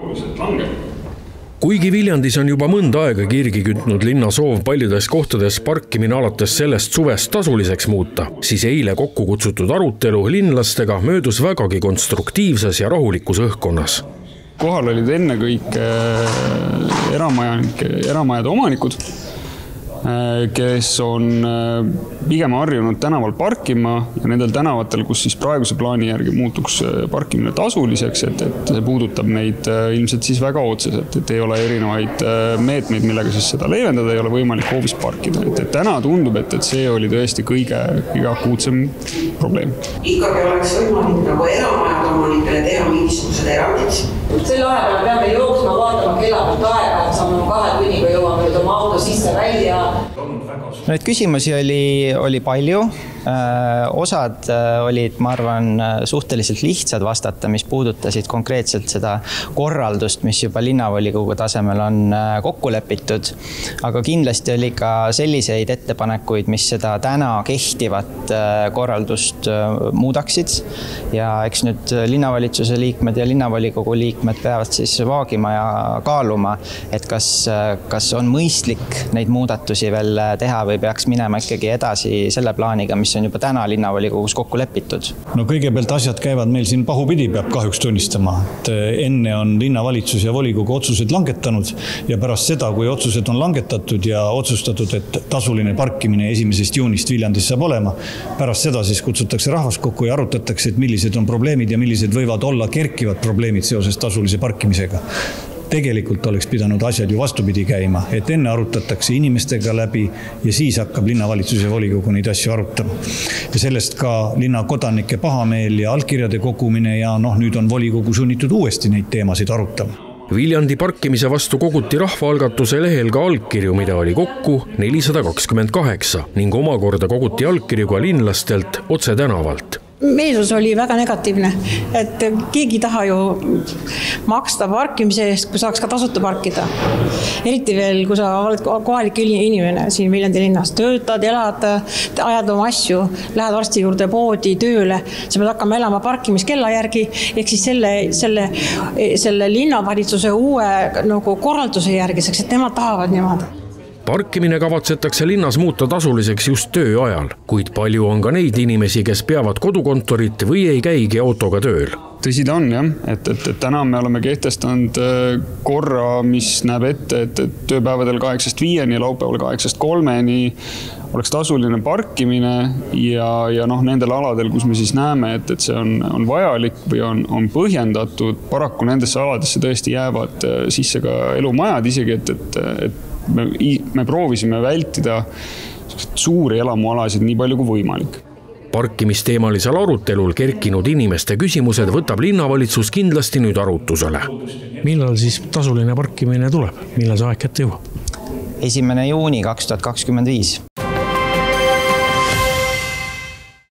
oluliselt langeb. Kuigi Viljandis on juba mõnda aega kirgi kütnud linna soov paljudes kohtades parkimine alates sellest suvest tasuliseks muuta, siis eile kokku kutsutud arutelu linlastega möödus vägagi konstruktiivses ja rahulikus õhkkonnas. Kohal olid ennekõike eramajade omanikud, kes on pigem harjunud tänaval parkima ja nendel tänavatel, kus siis praeguse plaani järgi muutuks parkimine tasuliseks, et see puudutab neid ilmselt siis väga otseselt, et ei ole erinevaid meetmeid, millega siis seda leevendada, ei ole võimalik hoopis parkida. Et täna tundub, et see oli tõesti kõige akuutsem probleem. Ikkagi oleks võimalik nagu eramajade omanikele teha mingisugused erandid. Selle aja peale peame jooksma, vaatama kella pealt aega, et saame 2 tunniga jõuame nüüd oma auto sisse välja. Neid küsimusi oli palju. Osad olid, ma arvan, suhteliselt lihtsad vastata, mis puudutasid konkreetselt seda korraldust, mis juba linnavolikogu tasemel on kokku lepitud. Aga kindlasti oli ka selliseid ettepanekuid, mis seda täna kehtivat korraldust muudaksid. Ja eks nüüd linnavalitsuse liikmed ja linnavolikogu liikmed peavad siis vaagima ja kaaluma, et kas on mõistlik neid muudatusi veel teha või peaks minema ikkagi edasi selle plaaniga, mis on juba täna linnavolikogus kokku lepitud. No kõigepealt asjad käivad meil siin pahupidi, peab kahjuks tunnistama. Et enne on linnavalitsus ja volikogu otsused langetanud ja pärast seda, kui otsused on langetatud ja otsustatud, et tasuline parkimine 1. juunist Viljandis saab olema, pärast seda siis kutsutakse rahvas kokku ja arutatakse, et millised on probleemid ja millised võivad olla kerkivad probleemid seoses tasulise parkimisega. Tegelikult oleks pidanud asjad ju vastupidi käima, et enne arutatakse inimestega läbi ja siis hakkab linnavalitsus ja volikogu neid asju arutama. Ja sellest ka linna kodanike pahameel ja allkirjade kogumine ja nüüd on volikogu sunnitud uuesti neid teemasid arutama. Viljandi parkimise vastu koguti rahvaalgatuse lehel ka allkirju, mida oli kokku 428 ning omakorda koguti allkirju ka linlastelt otse tänavalt. Meelsus oli väga negatiivne, et keegi taha ju maksta parkimise eest, kui saaks ka tasuta parkida. Eriti veel, kui sa oled kohalik inimene siin Viljandi linnas, töötad, elad, ajad oma asju, lähed arsti juurde poodi, tööle, sa pead hakkama elama parkimiskella järgi, ehk siis selle linnavalitsuse uue korralduse järgiseks, et nemad tahavad niimoodi. Parkimine kavatsetakse linnas muuta tasuliseks just töö ajal, kuid palju on ka neid inimesi, kes peavad kodukontorit või ei käigi autoga tööl. Tõsi ta on, jah, et täna me oleme kehtestanud korra, mis näeb ette, et tööpäevadel 8-5 ja laupäeval 8-3 oleks tasuline parkimine ja nendel aladel, kus me siis näeme, et see on vajalik või on põhjendatud, paraku nendesse aladesse tõesti jäävad sisse ka elumajad isegi, et me proovisime vältida suuri elamualasid nii palju kui võimalik. Parkimisteemalisel arutelul kerkinud inimeste küsimused võtab linnavalitsus kindlasti nüüd arutusele. Millal siis tasuline parkimine tuleb? Millal see aeg kätte jõuab? 1. juuni 2025.